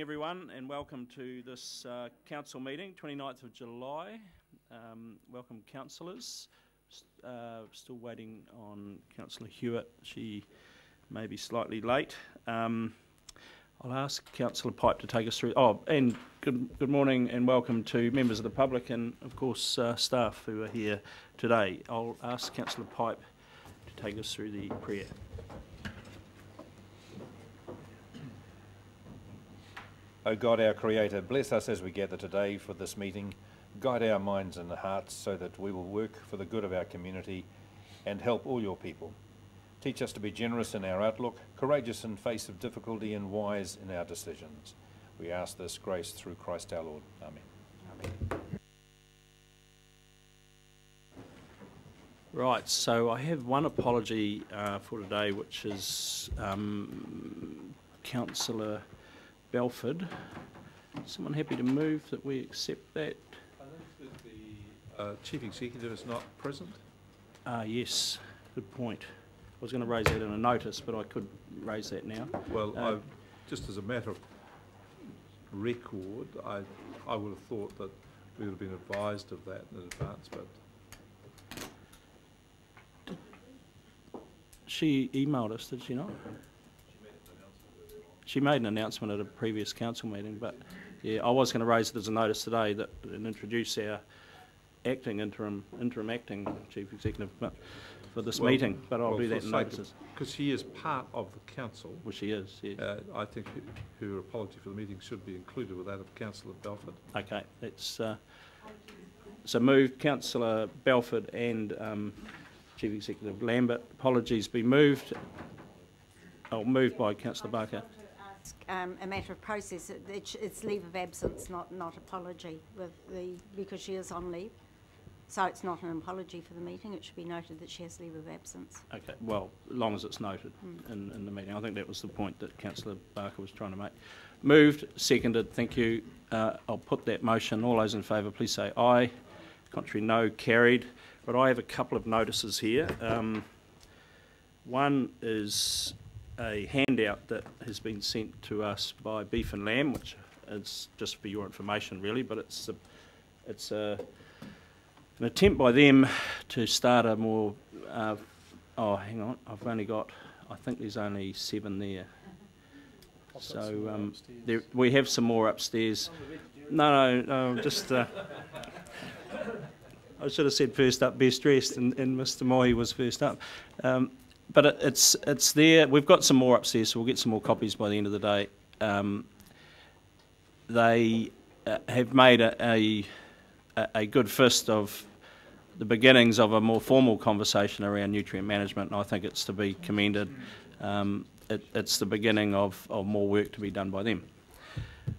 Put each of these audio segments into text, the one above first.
everyone, and welcome to this council meeting, 29th of July. Welcome councillors. Still waiting on Councillor Hewitt. She may be slightly late. I'll ask Councillor Pipe to take us through. Oh, and good morning and welcome to members of the public and of course staff who are here today. I'll ask Councillor Pipe to take us through the prayer. O God, our Creator, bless us as we gather today for this meeting. Guide our minds and hearts so that we will work for the good of our community and help all your people. Teach us to be generous in our outlook, courageous in face of difficulty and wise in our decisions. We ask this grace through Christ our Lord. Amen. Amen. Right, so I have one apology for today, which is Councillor Belford. Someone happy to move that we accept that? I think that the Chief Executive is not present. Yes, good point. I was going to raise that in a notice, but I could raise that now. Well, just as a matter of record, I would have thought that we would have been advised of that in advance, but... She emailed us, did she not? She made an announcement at a previous council meeting, but yeah, I was going to raise it as a notice today that and introduce our interim acting chief executive for this meeting, but I'll do that in notices. Because she is part of the council. Well, she is, yeah. I think her apology for the meeting should be included with that of Councillor Belford. Okay, that's so moved. Councillor Belford and Chief Executive Lambert. Apologies be moved. Moved by Councillor Barker. A matter of process, it's leave of absence, not apology, because she is on leave. So it's not an apology for the meeting. It should be noted that she has leave of absence. Okay, well, as long as it's noted in the meeting. I think that was the point that Councillor Barker was trying to make. Moved, seconded, thank you. I'll put that motion. All those in favour, please say aye. Contrary, no. Carried. But I have a couple of notices here. One is a handout that has been sent to us by Beef and Lamb, which is just for your information really, but it's an attempt by them to start a more oh hang on, I've only got, I think there's only 7 there, so we have some more upstairs. No, just I should have said first up best dressed, and Mr. Mohi was first up. But it's there. We've got some more upstairs, so we'll get some more copies by the end of the day. They have made a good fist of the beginnings of a more formal conversation around nutrient management, and I think it's to be commended. It's the beginning of more work to be done by them.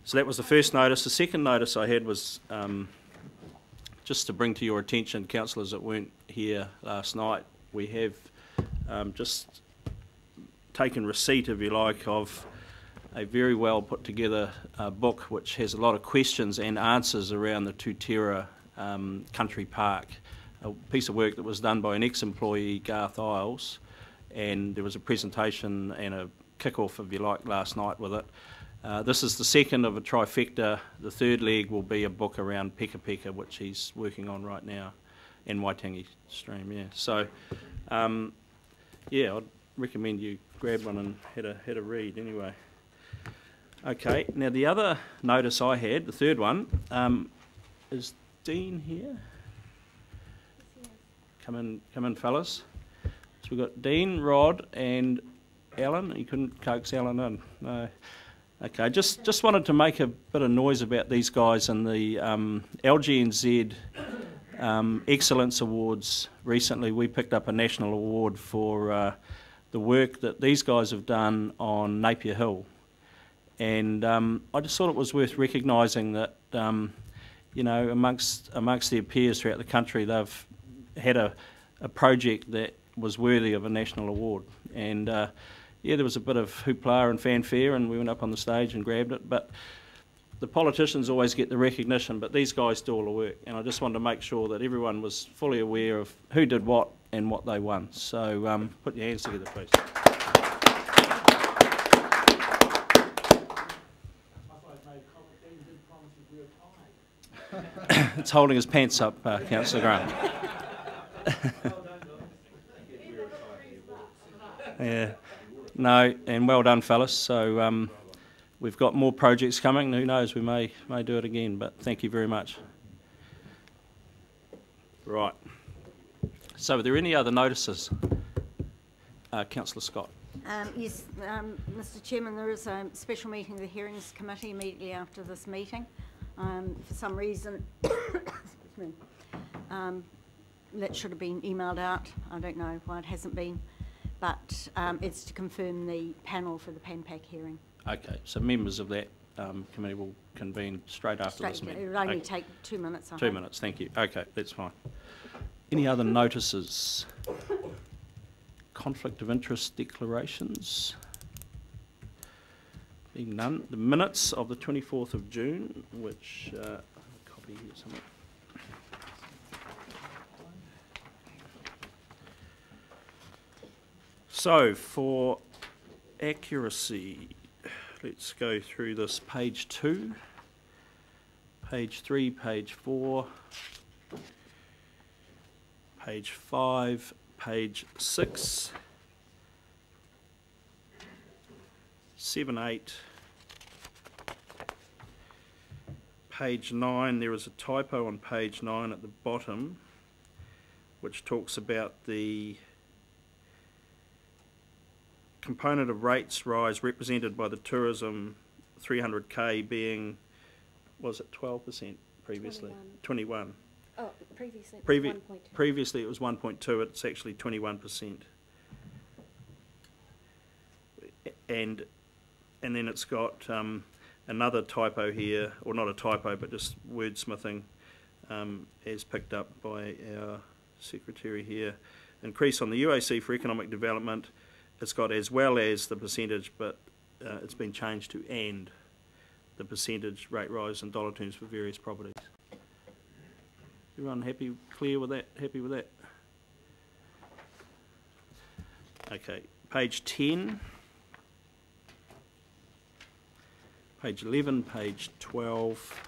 So that was the first notice. The second notice I had was just to bring to your attention, councillors that weren't here last night, we have just taken receipt, if you like, of a very well put together book which has a lot of questions and answers around the Tutera Country Park, a piece of work that was done by an ex-employee, Garth Isles, and there was a presentation and a kick-off, if you like, last night with it. This is the second of a trifecta. The third leg will be a book around Peka Peka, which he's working on right now, and Waitangi Stream, yeah. So, yeah, I'd recommend you grab one and had a read anyway. Okay, now the other notice I had, the third one, is Dean here? Come in, fellas. So we've got Dean, Rod, and Alan. You couldn't coax Alan in, no. Okay, just wanted to make a bit of noise about these guys and the LGNZ Excellence Awards. Recently we picked up a national award for the work that these guys have done on Napier Hill, and I just thought it was worth recognising that you know, amongst their peers throughout the country, they've had a project that was worthy of a national award. And yeah, there was a bit of hoopla and fanfare, and we went up on the stage and grabbed it, but the politicians always get the recognition, but these guys do all the work, and I just wanted to make sure that everyone was fully aware of who did what and what they won. So put your hands together, please. It's holding his pants up, Councillor Grant. Yeah, no, and well done, fellas. So we've got more projects coming. Who knows? We may do it again. But thank you very much. Right. So, are there any other notices, Councillor Scott? Yes, Mr. Chairman, there is a special meeting of the Hearings Committee immediately after this meeting. For some reason, excuse me, that should have been emailed out. I don't know why it hasn't been, but it's to confirm the panel for the PanPac hearing. Okay, so members of that committee will convene straight after this meeting. It will only take 2 minutes. 2 minutes, thank you. Okay, that's fine. Any other notices? Conflict of interest declarations? Being none. The minutes of the 24th of June, which a copy here somewhere. So, for accuracy, let's go through this. Page 2, page 3, page 4, page 5, page 6, 7, 8, page 9. There is a typo on page 9 at the bottom, which talks about the component of rates rise represented by the tourism 300k being, was it 12% previously? 21. Oh, previously it was 1.2. Previously it was 1.2, it's actually 21%. And then it's got another typo here, or not a typo, but just wordsmithing as picked up by our secretary here. Increase on the UAC for economic development. It's got as well as the percentage, but it's been changed to and the percentage rate rise in dollar terms for various properties. Everyone happy, clear with that? Happy with that? Okay, page 10, page 11, page 12.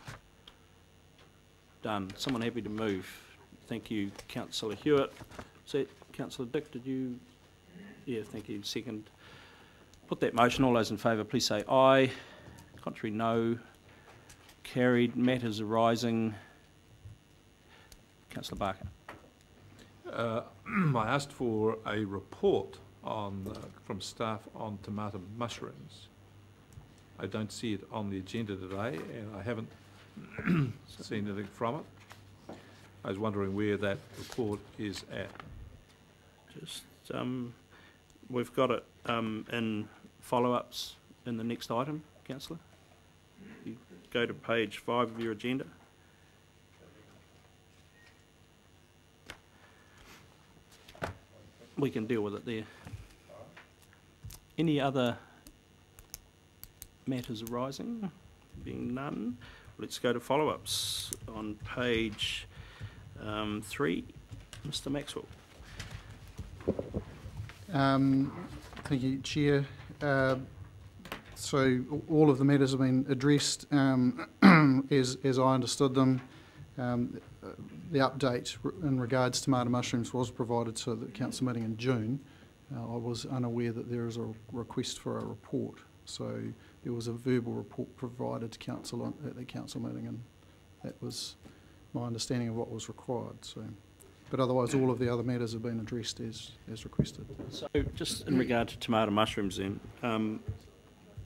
Done. Someone happy to move? Thank you, Councillor Hewitt. Is that Councillor Dick? Did you? Yeah, thank you. Second. Put that motion. All those in favour, please say aye. Contrary, no. Carried. Matters arising. Councillor Barker. I asked for a report on from staff on tomato mushrooms. I don't see it on the agenda today, and I haven't seen anything from it. I was wondering where that report is at. Just we've got it in follow-ups in the next item, Councillor. You go to page 5 of your agenda. We can deal with it there. Any other matters arising? Being none, let's go to follow-ups on page 3. Mr. Maxwell. Thank you, Chair. So all of the matters have been addressed as I understood them. The update in regards to tomato mushrooms was provided to the council meeting in June. I was unaware that there is a request for a report, so there was a verbal report provided to council at the council meeting, and that was my understanding of what was required. So, but otherwise, all of the other matters have been addressed as requested. So, just in regard to tomato mushrooms, then,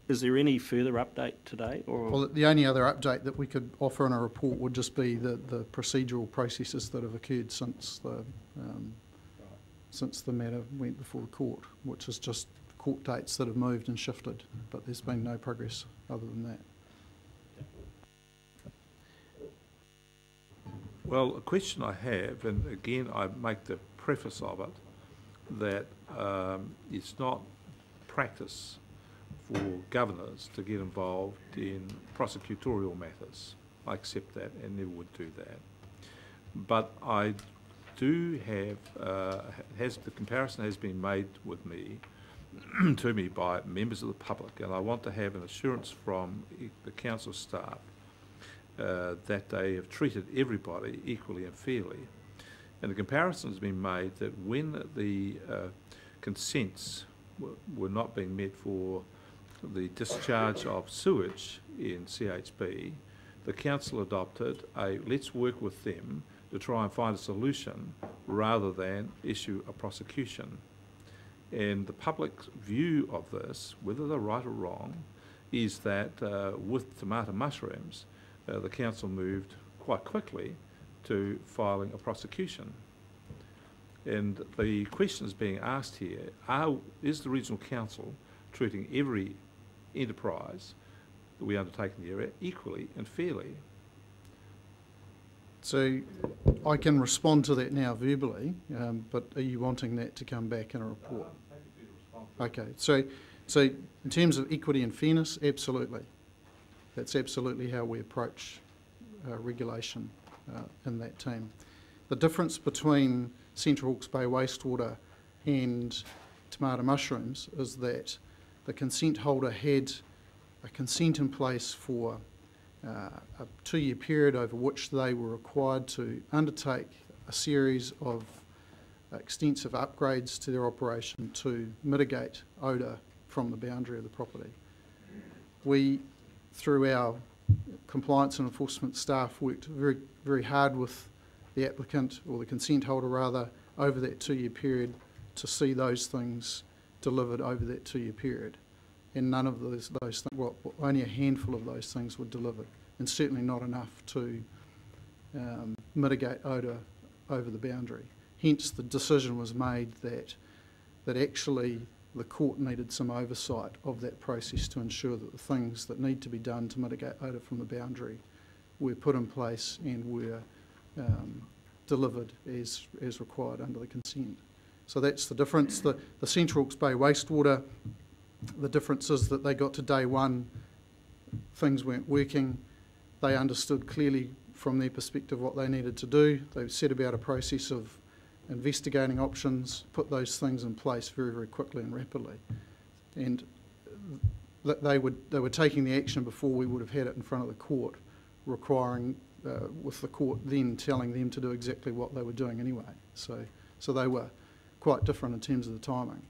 is there any further update today? Or well, the only other update that we could offer in a report would just be the procedural processes that have occurred since the matter went before the court, which is just court dates that have moved and shifted, but there's been no progress other than that. Well, a question I have, and again I make the preface of it, that it's not practice for governors to get involved in prosecutorial matters. I accept that and never would do that. But I do have, the comparison has been made with me, to me by members of the public, and I want to have an assurance from the council staff that they have treated everybody equally and fairly. And the comparison has been made that when the consents were not being met for the discharge of sewage in CHB, the council adopted a let's work with them to try and find a solution rather than issue a prosecution. And the public's view of this, whether they're right or wrong, is that with tomato mushrooms, the council moved quite quickly to filing a prosecution. And the question is being asked here, is the regional council treating every enterprise that we undertake in the area equally and fairly? So I can respond to that now verbally, but are you wanting that to come back in a report? Okay, so in terms of equity and fairness, absolutely. That's absolutely how we approach regulation in that team. The difference between Central Hawke's Bay wastewater and tomato mushrooms is that the consent holder had a consent in place for a 2-year period over which they were required to undertake a series of extensive upgrades to their operation to mitigate odour from the boundary of the property. We, through our compliance and enforcement staff, worked very, very hard with the applicant, or the consent holder rather, over that 2-year period to see those things delivered over that 2-year period. And none of those things, well, only a handful of those things were delivered, and certainly not enough to mitigate odour over the boundary. Hence the decision was made that actually the court needed some oversight of that process to ensure that the things that need to be done to mitigate odour from the boundary were put in place and were delivered as required under the consent. So that's the difference. The Central Hawke's Bay wastewater, the difference is that they got to day one, things weren't working. They understood clearly from their perspective what they needed to do. They set about a process of investigating options, put those things in place very, very quickly and rapidly. And they were taking the action before we would have had it in front of the court, requiring, with the court then telling them to do exactly what they were doing anyway. So they were quite different in terms of the timing.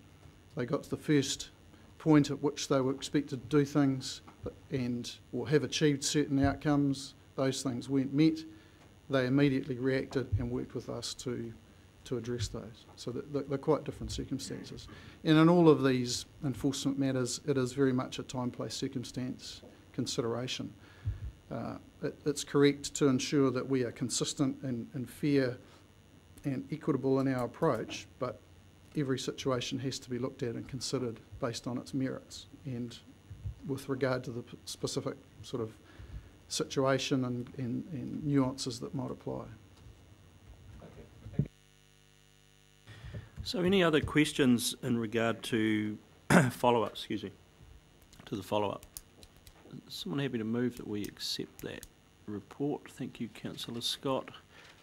They got to the first point at which they were expected to do things or have achieved certain outcomes. Those things weren't met. They immediately reacted and worked with us to address those. So they're quite different circumstances. And in all of these enforcement matters, it is very much a time, place, circumstance consideration. It's correct to ensure that we are consistent and fair and equitable in our approach, but every situation has to be looked at and considered based on its merits and with regard to the specific sort of situation and nuances that might apply. So any other questions in regard to follow-up, to the follow-up? Is someone happy to move that we accept that report? Thank you, Councillor Scott.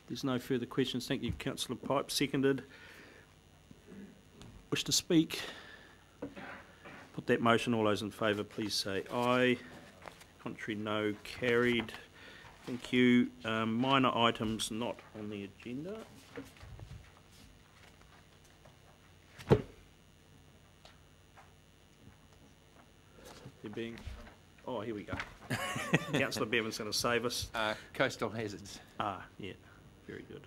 There's no further questions. Thank you, Councillor Pipe. Seconded. Wish to speak? Put that motion. All those in favour, please say aye. Contrary, no. Carried. Thank you. Minor items not on the agenda. There being... Oh, here we go. Councillor Bevan's going to save us. Coastal hazards. Ah, yeah. Very good.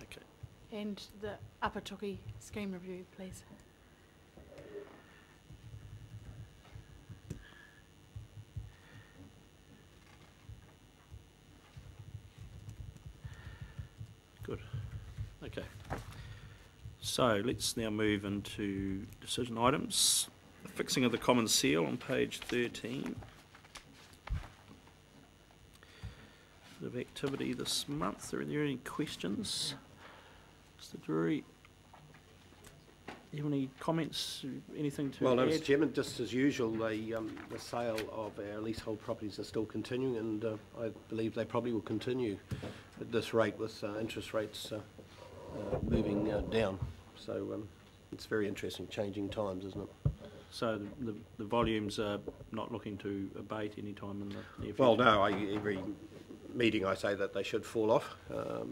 Okay. And the Upper Toki scheme review, please. Good. Okay. So let's now move into decision items. Fixing of the common seal on page 13. Bit of activity this month. Are there any questions? Mr. Drury, you have any comments, anything to add? Well, Mr. Chairman, just as usual, the sale of our leasehold properties are still continuing, and I believe they probably will continue at this rate with interest rates moving down. So it's very interesting, changing times, isn't it? So the volumes are not looking to abate any time in the near future? Well, no, every meeting I say that they should fall off,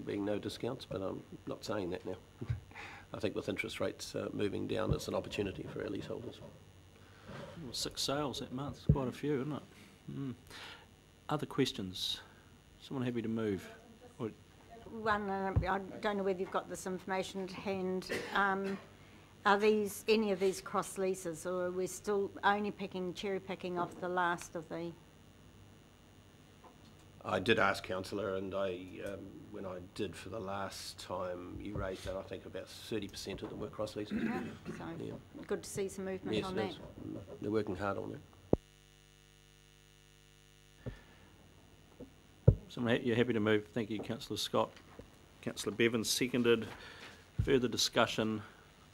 being no discounts, but I'm not saying that now. I think with interest rates moving down, it's an opportunity for our leaseholders. Well, 6 sales that month, quite a few, isn't it? Other questions? Someone happy to move? Or One, I don't know whether you've got this information to hand. Are these any of these cross leases, or are we still only cherry picking off the last of the? I did ask Councillor, and when I did for the last time, you raised that I think about 30% of them were cross leases. Yeah, so Yeah. good to see some movement Yes, on it that. is. They're working hard on that. someone, you're happy to move? Thank you, Councillor Scott. Councillor Bevan seconded. Further discussion?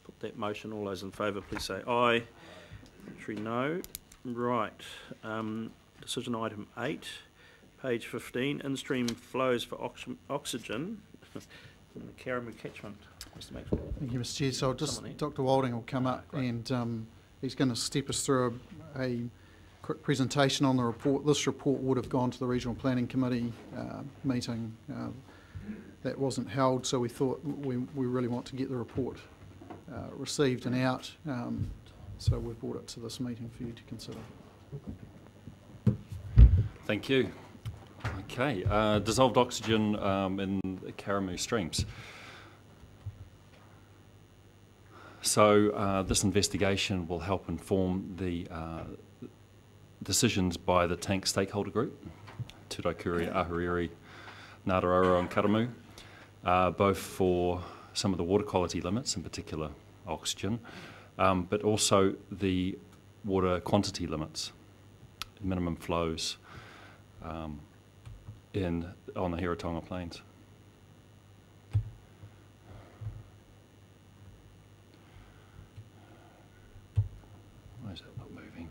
Put that motion. All those in favour, please say aye. Contrary, no. Right. Decision item 8, page 15. In-stream flows for oxygen in the Karamu catchment. Mr. Maxwell. Thank you, Mr. Chair. So Someone here. Dr. Walding will come up and he's going to step us through a quick presentation on the report. This report would have gone to the Regional Planning Committee meeting. That wasn't held, so we thought we really want to get the report received and out. So we've brought it to this meeting for you to consider. Thank you. Okay, dissolved oxygen in the Karamu streams. So this investigation will help inform the decisions by the tank stakeholder group, Turaikuri, Ahuriri, Ngātaroa and Karamu, both for some of the water quality limits, in particular oxygen, but also the water quantity limits, minimum flows on the Hiratonga Plains. Why is that not moving?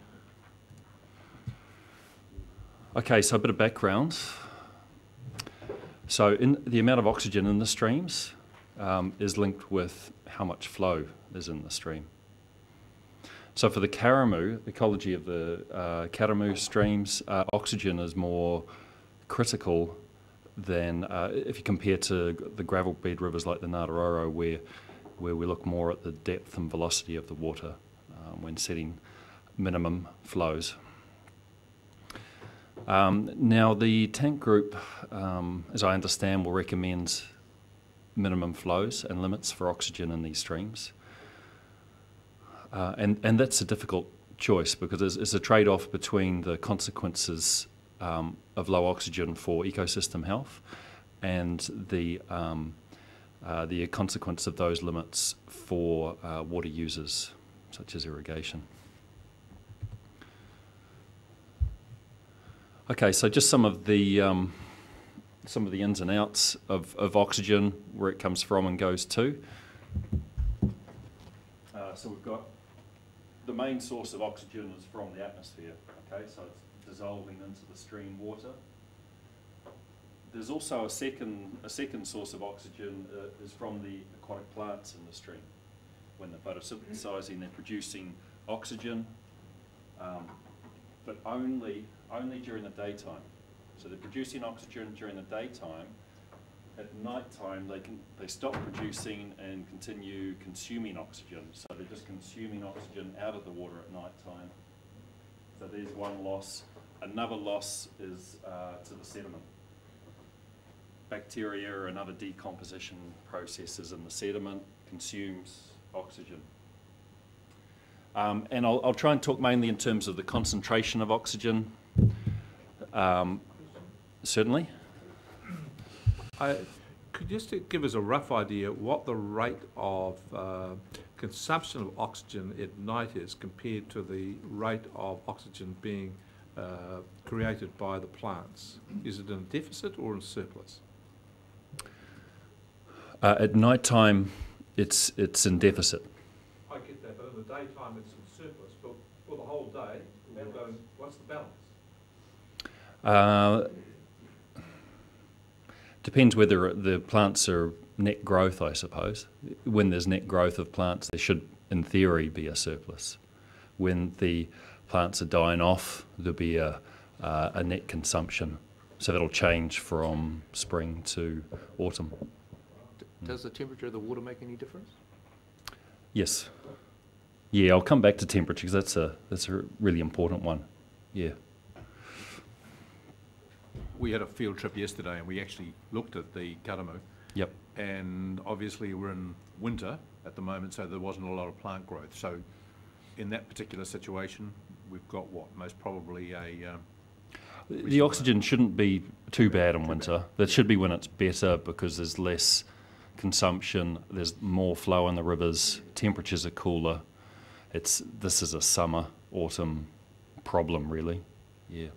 Okay, so a bit of background. So the amount of oxygen in the streams is linked with how much flow is in the stream. So for the Karamu, the ecology of the Karamu streams, oxygen is more critical than if you compare to the gravel bed rivers like the Ngātaroa, where we look more at the depth and velocity of the water when setting minimum flows. Now the tank group, as I understand, will recommend minimum flows and limits for oxygen in these streams. And that's a difficult choice because it's a trade-off between the consequences of low oxygen for ecosystem health and the consequence of those limits for water users, such as irrigation. Okay, so just some of the ins and outs of oxygen, where it comes from and goes to. So we've got the main source of oxygen is from the atmosphere. Okay, so it's dissolving into the stream water. There's also a second source of oxygen is from the aquatic plants in the stream. When they're photosynthesizing, they're producing oxygen, but only during the daytime. So they're producing oxygen during the daytime. At night time, they stop producing and continue consuming oxygen. So they're just consuming oxygen out of the water at night time. So there's one loss. Another loss is to the sediment. Bacteria and other decomposition processes in the sediment consumes oxygen. And I'll try and talk mainly in terms of the concentration of oxygen. Certainly. Could you just give us a rough idea what the rate of consumption of oxygen at night is compared to the rate of oxygen being created by the plants? Is it in a deficit or in surplus? At night time, it's in deficit. I get that, but in the daytime it's in surplus. But for the whole day, what's the balance? Depends whether the plants are net growth, I suppose. When there's net growth of plants, there should, in theory, be a surplus. When the plants are dying off, there'll be a net consumption. So that'll change from spring to autumn. Does the temperature of the water make any difference? Yes. Yeah, I'll come back to temperature because that's a really important one. Yeah. We had a field trip yesterday and we actually looked at the Karamu. Yep. And obviously we're in winter at the moment, so there wasn't a lot of plant growth. So in that particular situation, we've got what? Most probably a... The oxygen shouldn't be too bad in winter. That should be when it's better because there's less consumption, there's more flow in the rivers, temperatures are cooler. This is a summer, autumn problem really. Yeah.